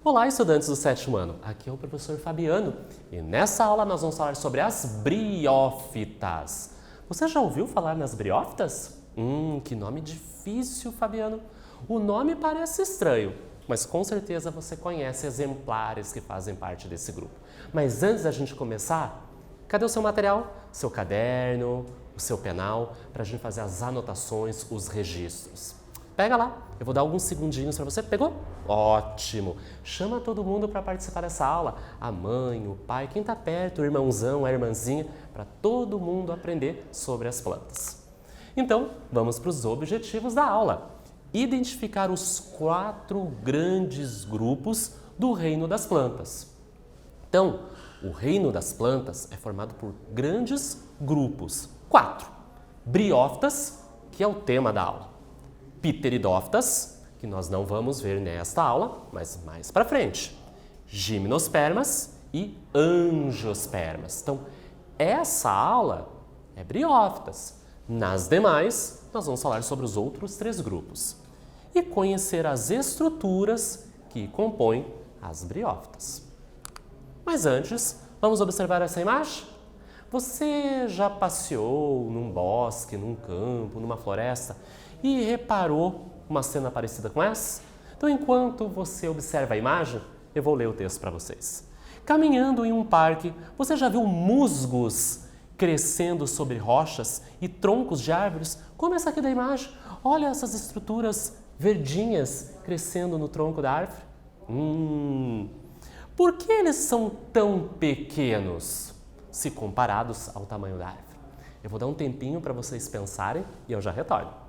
Olá, estudantes do sétimo ano. Aqui é o professor Fabiano e nessa aula nós vamos falar sobre as briófitas. Você já ouviu falar nas briófitas? Que nome difícil, Fabiano. O nome parece estranho, mas com certeza você conhece exemplares que fazem parte desse grupo. Mas antes da gente começar, cadê o seu material? Seu caderno, o seu penal, para a gente fazer as anotações, os registros. Pega lá, eu vou dar alguns segundinhos para você. Pegou? Ótimo! Chama todo mundo para participar dessa aula. A mãe, o pai, quem está perto, o irmãozão, a irmãzinha, para todo mundo aprender sobre as plantas. Então, vamos para os objetivos da aula. Identificar os 4 grandes grupos do reino das plantas. Então, o reino das plantas é formado por grandes grupos. 4. Briófitas, que é o tema da aula. Pteridófitas, que nós não vamos ver nesta aula, mas mais para frente. Gimnospermas e angiospermas. Então, essa aula é briófitas. Nas demais, nós vamos falar sobre os outros 3 grupos e conhecer as estruturas que compõem as briófitas. Mas antes, vamos observar essa imagem? Você já passeou num bosque, num campo, numa floresta e reparou uma cena parecida com essa? Então, enquanto você observa a imagem, eu vou ler o texto para vocês. Caminhando em um parque, você já viu musgos crescendo sobre rochas e troncos de árvores, como essa aqui da imagem? Olha essas estruturas verdinhas crescendo no tronco da árvore. Por que eles são tão pequenos se comparados ao tamanho da árvore? Eu vou dar um tempinho para vocês pensarem e eu já retorno.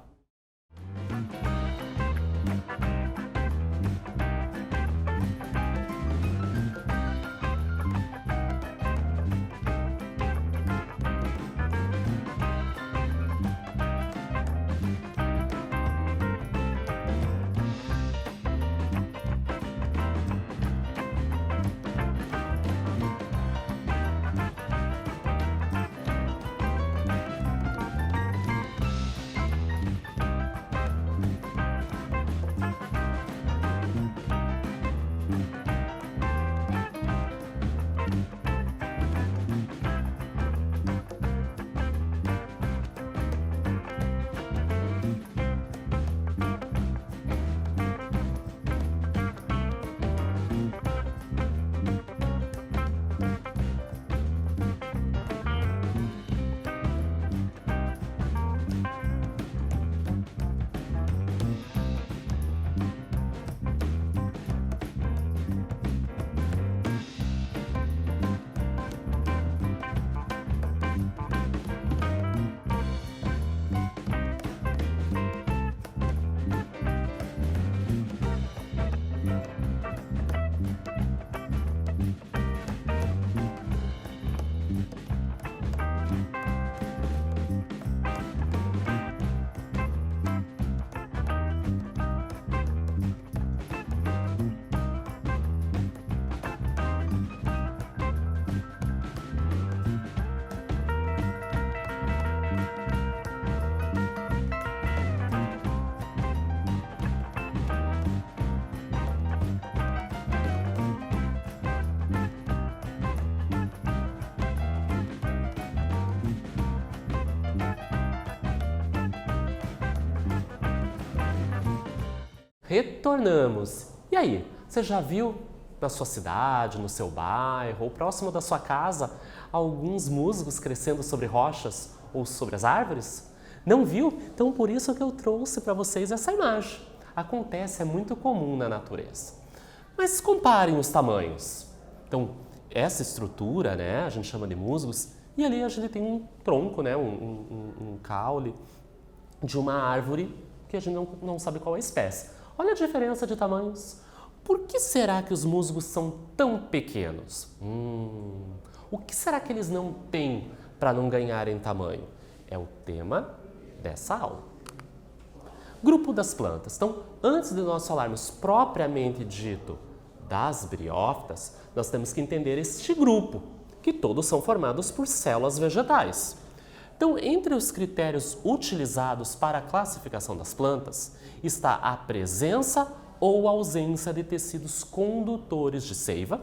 Retornamos. E aí, você já viu na sua cidade, no seu bairro ou próximo da sua casa alguns musgos crescendo sobre rochas ou sobre as árvores? Não viu? Então por isso que eu trouxe para vocês essa imagem. Acontece, é muito comum na natureza. Mas comparem os tamanhos. Então, essa estrutura, né, a gente chama de musgos, e ali a gente tem um tronco, né, um caule de uma árvore que a gente não sabe qual é a espécie. Olha a diferença de tamanhos. Por que será que os musgos são tão pequenos? O que será que eles não têm para não ganharem tamanho? É o tema dessa aula. Grupo das plantas. Então, antes de nós falarmos propriamente dito das briófitas, nós temos que entender este grupo, que todos são formados por células vegetais. Então, entre os critérios utilizados para a classificação das plantas está a presença ou ausência de tecidos condutores de seiva,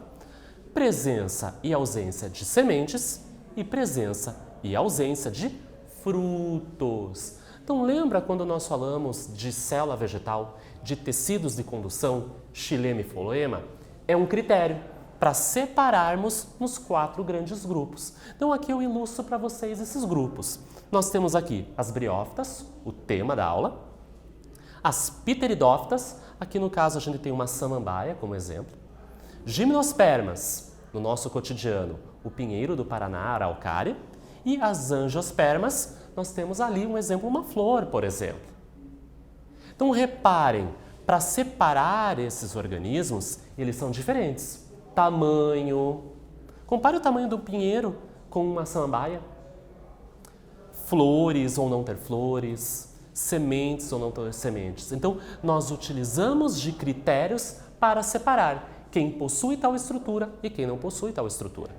presença e ausência de sementes e presença e ausência de frutos. Então lembra quando nós falamos de célula vegetal, de tecidos de condução, xilema e floema? É um critério para separarmos nos 4 grandes grupos. Então aqui eu ilustro para vocês esses grupos. Nós temos aqui as briófitas, o tema da aula, as pteridófitas, aqui no caso a gente tem uma samambaia como exemplo, gimnospermas, no nosso cotidiano, o pinheiro do Paraná, a araucária, e as angiospermas, nós temos ali um exemplo, uma flor, por exemplo. Então reparem, para separar esses organismos, eles são diferentes. Tamanho, compare o tamanho do pinheiro com uma samambaia. Flores ou não ter flores, sementes ou não ter sementes. Então, nós utilizamos de critérios para separar quem possui tal estrutura e quem não possui tal estrutura.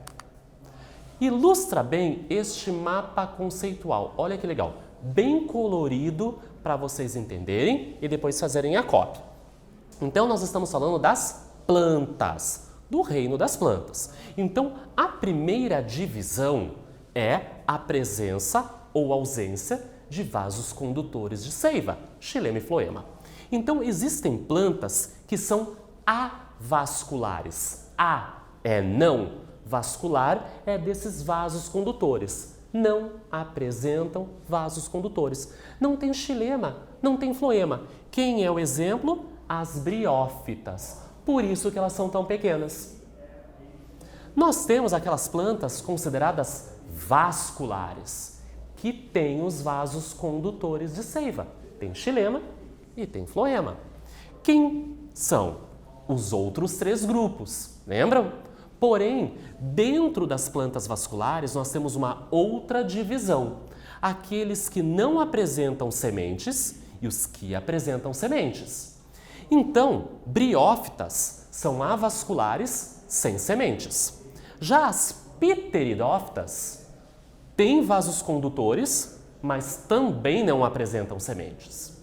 Ilustra bem este mapa conceitual. Olha que legal, bem colorido para vocês entenderem e depois fazerem a cópia. Então, nós estamos falando das plantas, do reino das plantas. Então, a primeira divisão é a presença ou ausência de vasos condutores de seiva, xilema e floema. Então, existem plantas que são avasculares. A é não, vascular é desses vasos condutores. Não apresentam vasos condutores. Não tem xilema, não tem floema. Quem é o exemplo? As briófitas. Por isso que elas são tão pequenas. Nós temos aquelas plantas consideradas vasculares, que têm os vasos condutores de seiva. Tem xilema e tem floema. Quem são? Os outros 3 grupos, lembram? Porém, dentro das plantas vasculares, nós temos uma outra divisão. Aqueles que não apresentam sementes e os que apresentam sementes. Então, briófitas são avasculares sem sementes. Já as pteridófitas têm vasos condutores, mas também não apresentam sementes.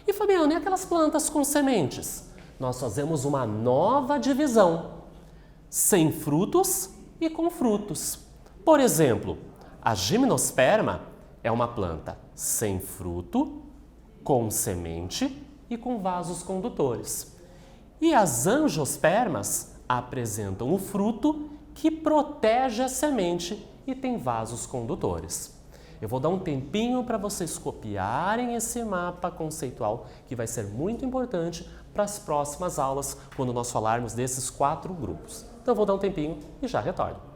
E Fabiano, e aquelas plantas com sementes? Nós fazemos uma nova divisão, sem frutos e com frutos. Por exemplo, a gimnosperma é uma planta sem fruto, com semente e com vasos condutores. E as angiospermas apresentam o fruto que protege a semente e tem vasos condutores. Eu vou dar um tempinho para vocês copiarem esse mapa conceitual, que vai ser muito importante para as próximas aulas, quando nós falarmos desses 4 grupos. Então eu vou dar um tempinho e já retorno.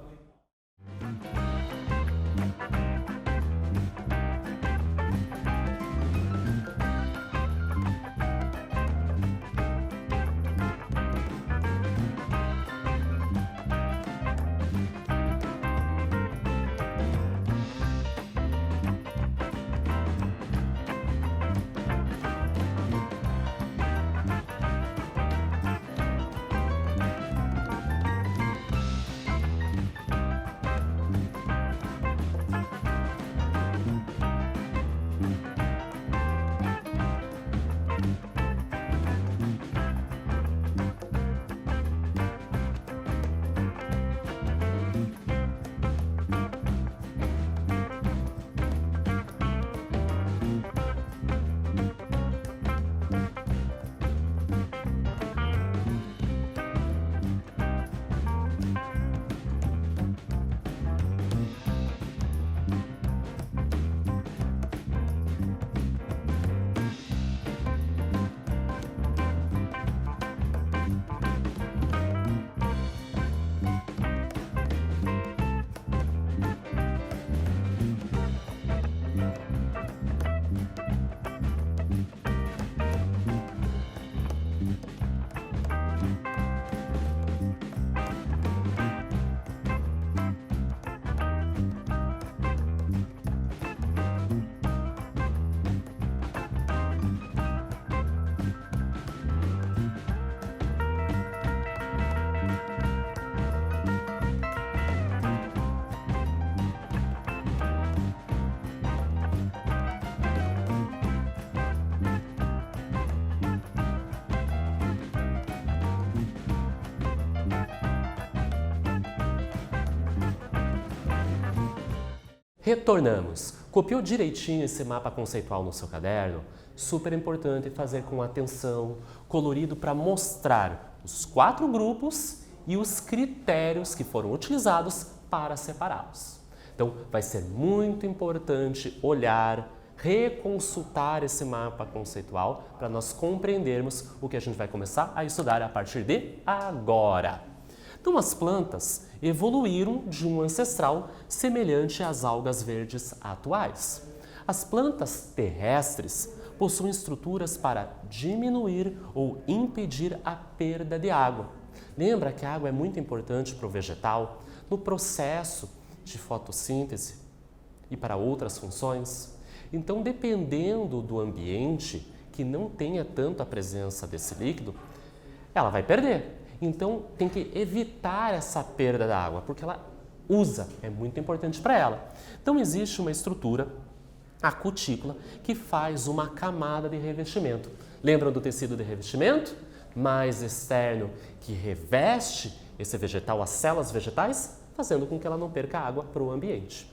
Retornamos. Copiou direitinho esse mapa conceitual no seu caderno? Super importante fazer com atenção, colorido para mostrar os 4 grupos e os critérios que foram utilizados para separá-los. Então, vai ser muito importante olhar, reconsultar esse mapa conceitual para nós compreendermos o que a gente vai começar a estudar a partir de agora. Então, as plantas evoluíram de um ancestral semelhante às algas verdes atuais. As plantas terrestres possuem estruturas para diminuir ou impedir a perda de água. Lembra que a água é muito importante para o vegetal no processo de fotossíntese e para outras funções? Então, dependendo do ambiente que não tenha tanto a presença desse líquido, ela vai perder. Então, tem que evitar essa perda da água, porque ela usa, é muito importante para ela. Então, existe uma estrutura, a cutícula, que faz uma camada de revestimento. Lembram do tecido de revestimento? Mais externo, que reveste esse vegetal, as células vegetais, fazendo com que ela não perca água para o ambiente.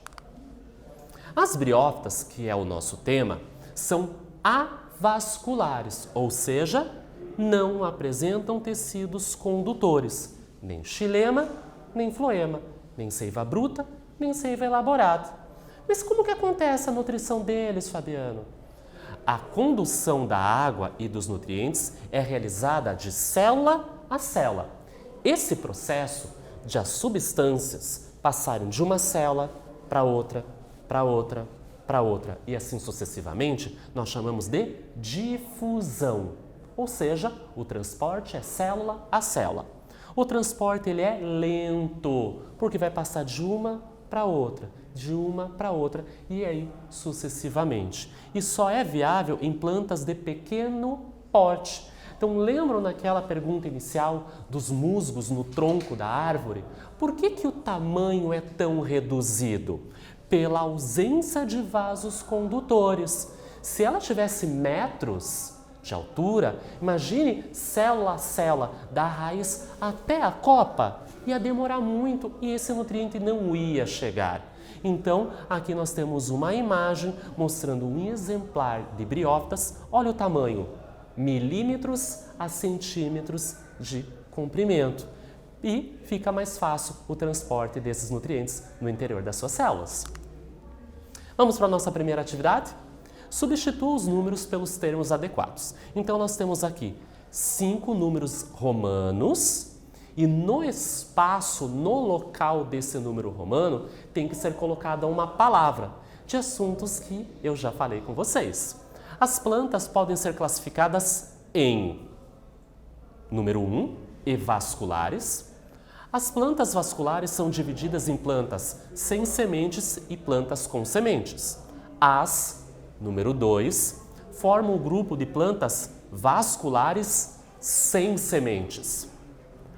As briófitas, que é o nosso tema, são avasculares, ou seja, não apresentam tecidos condutores, nem xilema, nem floema, nem seiva bruta, nem seiva elaborada. Mas como que acontece a nutrição deles, Fabiano? A condução da água e dos nutrientes é realizada de célula a célula. Esse processo de as substâncias passarem de uma célula para outra, para outra, para outra e assim sucessivamente, nós chamamos de difusão. Ou seja, o transporte é célula a célula. O transporte ele é lento, porque vai passar de uma para outra, de uma para outra e aí sucessivamente. E só é viável em plantas de pequeno porte. Então, lembram naquela pergunta inicial dos musgos no tronco da árvore? Por que o tamanho é tão reduzido? Pela ausência de vasos condutores. Se ela tivesse metros de altura, imagine célula a célula, da raiz até a copa, ia demorar muito e esse nutriente não ia chegar. Então, aqui nós temos uma imagem mostrando um exemplar de briófitas. Olha o tamanho, milímetros a centímetros de comprimento. E fica mais fácil o transporte desses nutrientes no interior das suas células. Vamos para a nossa primeira atividade? Substitua os números pelos termos adequados. Então, nós temos aqui 5 números romanos e no espaço, no local desse número romano, tem que ser colocada uma palavra de assuntos que eu já falei com vocês. As plantas podem ser classificadas em número 1, evasculares. As plantas vasculares são divididas em plantas sem sementes e plantas com sementes. As número 2, forma o grupo de plantas vasculares sem sementes.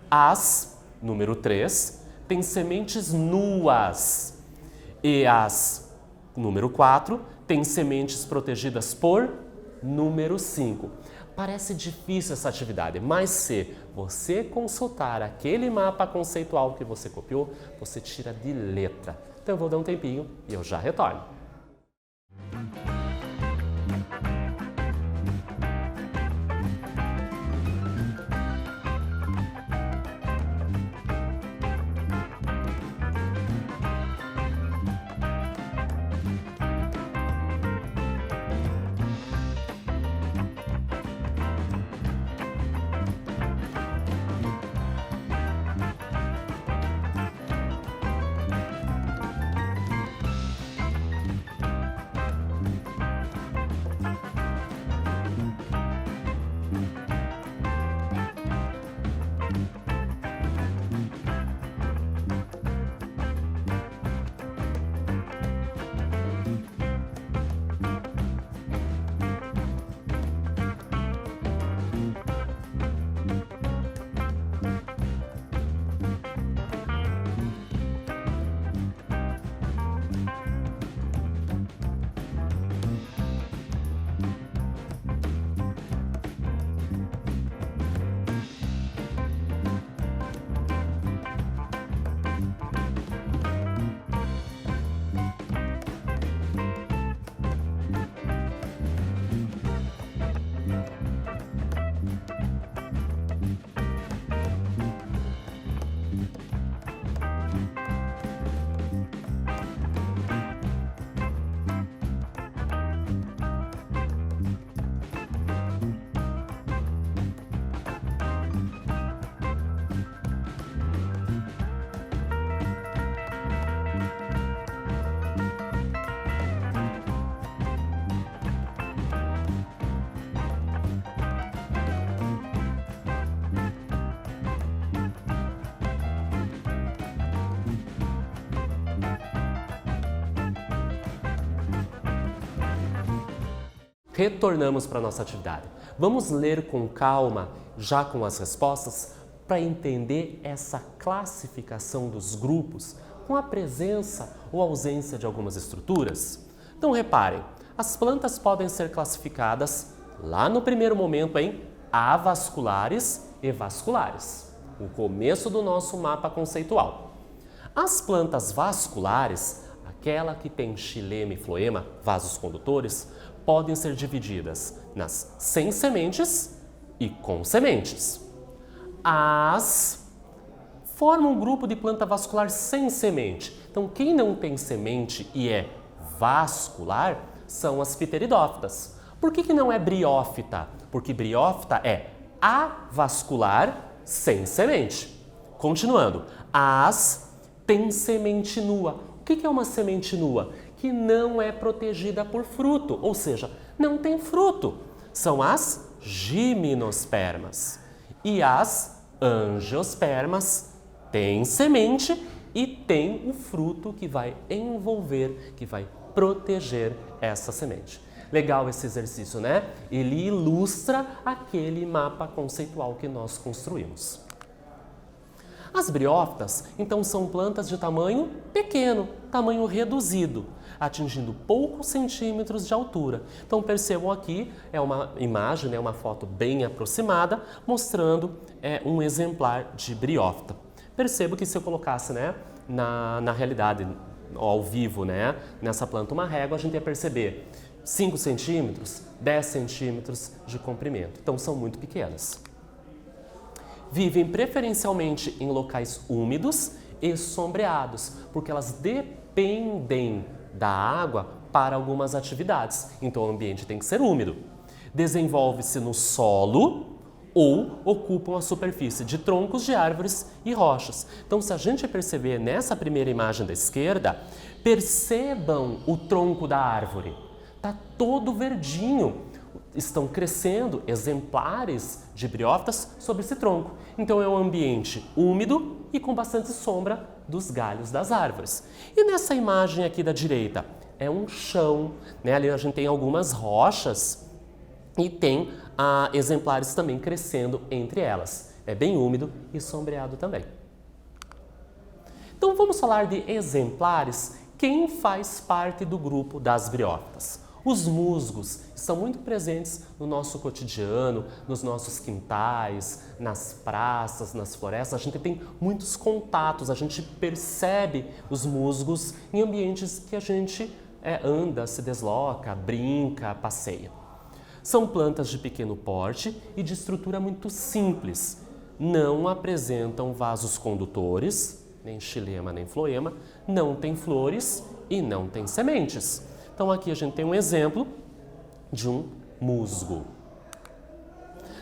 As, número 3, tem sementes nuas. E as, número 4, tem sementes protegidas por número 5. Parece difícil essa atividade, mas se você consultar aquele mapa conceitual que você copiou, você tira de letra. Então eu vou dar um tempinho e eu já retorno. Retornamos para a nossa atividade. Vamos ler com calma, já com as respostas, para entender essa classificação dos grupos com a presença ou ausência de algumas estruturas. Então reparem, as plantas podem ser classificadas lá no primeiro momento em avasculares e vasculares, o começo do nosso mapa conceitual. As plantas vasculares, aquela que tem xilema e floema, vasos condutores, podem ser divididas nas sem sementes e com sementes. As formam um grupo de planta vascular sem semente. Então, quem não tem semente e é vascular são as pteridófitas. Por que não é briófita? Porque briófita é avascular sem semente. Continuando, as têm semente nua. O que é uma semente nua? Que não é protegida por fruto, ou seja, não tem fruto. São as gimnospermas. E as angiospermas têm semente e têm o fruto que vai envolver, que vai proteger essa semente. Legal esse exercício, né? Ele ilustra aquele mapa conceitual que nós construímos. As briófitas, então, são plantas de tamanho pequeno, tamanho reduzido, atingindo poucos centímetros de altura. Então, percebam aqui, é uma imagem, né, uma foto bem aproximada, mostrando um exemplar de briófita. Percebo que se eu colocasse, né, na realidade, ao vivo, né, nessa planta uma régua, a gente ia perceber 5 centímetros, 10 centímetros de comprimento. Então, são muito pequenas. Vivem preferencialmente em locais úmidos e sombreados, porque elas dependem da água para algumas atividades. Então o ambiente tem que ser úmido. Desenvolve-se no solo ou ocupam a superfície de troncos de árvores e rochas. Então, se a gente perceber nessa primeira imagem da esquerda, percebam o tronco da árvore. Está todo verdinho. Estão crescendo exemplares de briófitas sobre esse tronco. Então é um ambiente úmido e com bastante sombra dos galhos das árvores. E nessa imagem aqui da direita é um chão, né? Ali a gente tem algumas rochas e tem exemplares também crescendo entre elas. É bem úmido e sombreado também. Então vamos falar de exemplares. Quem faz parte do grupo das briófitas? Os musgos estão muito presentes no nosso cotidiano, nos nossos quintais, nas praças, nas florestas. A gente tem muitos contatos, a gente percebe os musgos em ambientes que a gente anda, se desloca, brinca, passeia. São plantas de pequeno porte e de estrutura muito simples. Não apresentam vasos condutores, nem xilema nem floema, não tem flores e não tem sementes. Então aqui a gente tem um exemplo de um musgo.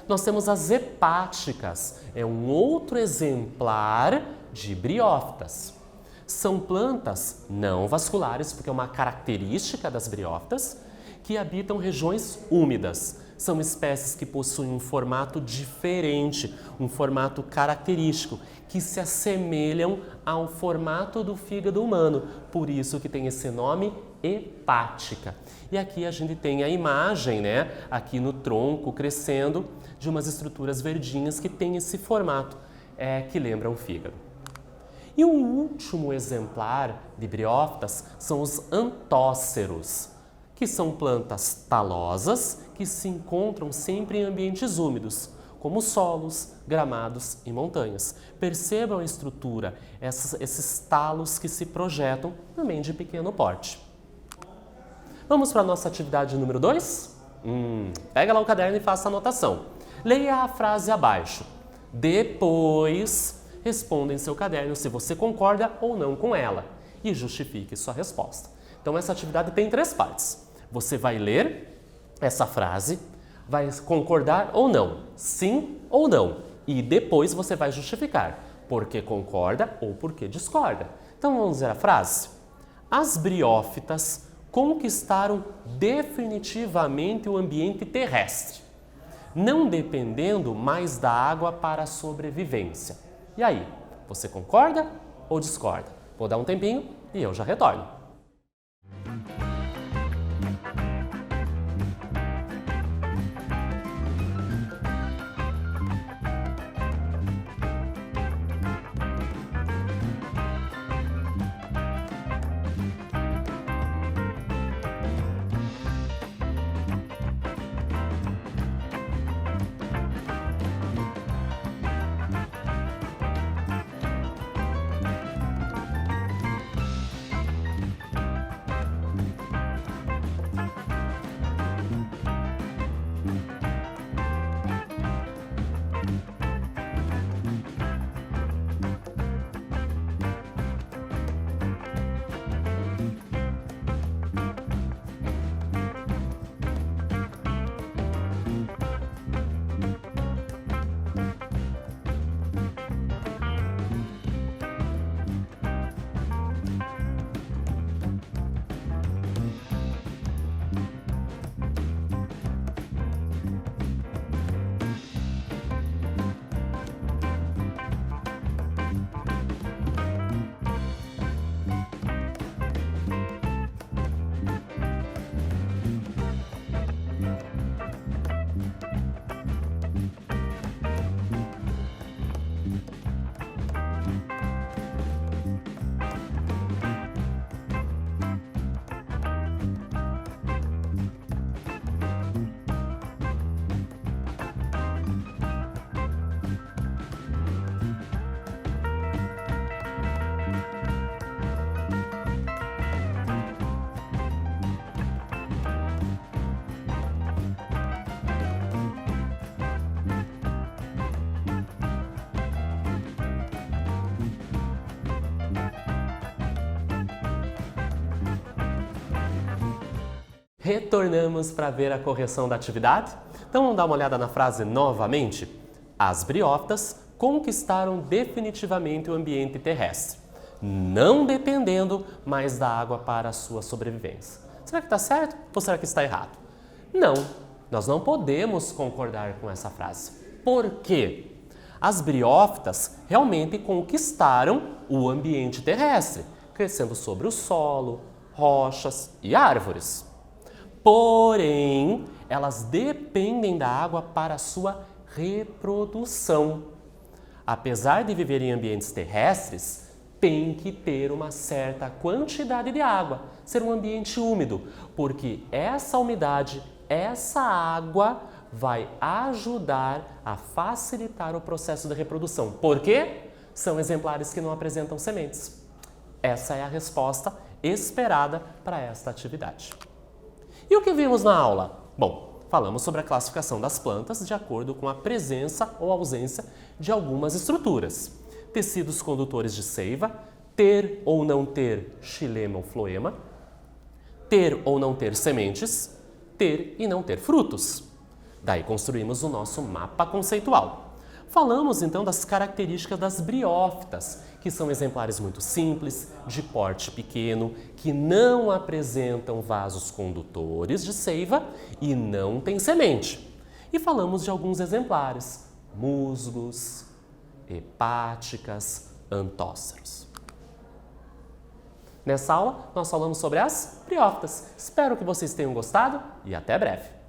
Nós temos as hepáticas, é um outro exemplar de briófitas. São plantas não vasculares, porque é uma característica das briófitas, que habitam regiões úmidas. São espécies que possuem um formato diferente, um formato característico, que se assemelham ao formato do fígado humano. Por isso que tem esse nome hepática. E aqui a gente tem a imagem, né, aqui no tronco crescendo, de umas estruturas verdinhas que tem esse formato que lembra o fígado. E o último exemplar de briófitas são os antóceros, que são plantas talosas que se encontram sempre em ambientes úmidos, como solos, gramados e montanhas. Percebam a estrutura, esses talos que se projetam também de pequeno porte. Vamos para a nossa atividade número 2? Pega lá o caderno e faça a anotação. Leia a frase abaixo. Depois, responda em seu caderno se você concorda ou não com ela e justifique sua resposta. Então, essa atividade tem 3 partes. Você vai ler essa frase, vai concordar ou não, sim ou não, e depois você vai justificar porque concorda ou porque discorda. Então, vamos ver a frase. As briófitas conquistaram definitivamente o ambiente terrestre, não dependendo mais da água para a sobrevivência. E aí, você concorda ou discorda? Vou dar um tempinho e eu já retorno. Retornamos para ver a correção da atividade? Então vamos dar uma olhada na frase novamente? As briófitas conquistaram definitivamente o ambiente terrestre, não dependendo mais da água para a sua sobrevivência. Será que está certo ou será que está errado? Não, nós não podemos concordar com essa frase. Por quê? As briófitas realmente conquistaram o ambiente terrestre, crescendo sobre o solo, rochas e árvores. Porém, elas dependem da água para a sua reprodução. Apesar de viver em ambientes terrestres, tem que ter uma certa quantidade de água, ser um ambiente úmido, porque essa umidade, essa água vai ajudar a facilitar o processo de reprodução. Por quê? São exemplares que não apresentam sementes. Essa é a resposta esperada para esta atividade. E o que vimos na aula? Bom, falamos sobre a classificação das plantas de acordo com a presença ou ausência de algumas estruturas. Tecidos condutores de seiva, ter ou não ter xilema ou floema, ter ou não ter sementes, ter e não ter frutos. Daí construímos o nosso mapa conceitual. Falamos então das características das briófitas, que são exemplares muito simples, de porte pequeno, que não apresentam vasos condutores de seiva e não têm semente. E falamos de alguns exemplares, musgos, hepáticas, antóceros. Nessa aula, nós falamos sobre as briófitas. Espero que vocês tenham gostado e até breve!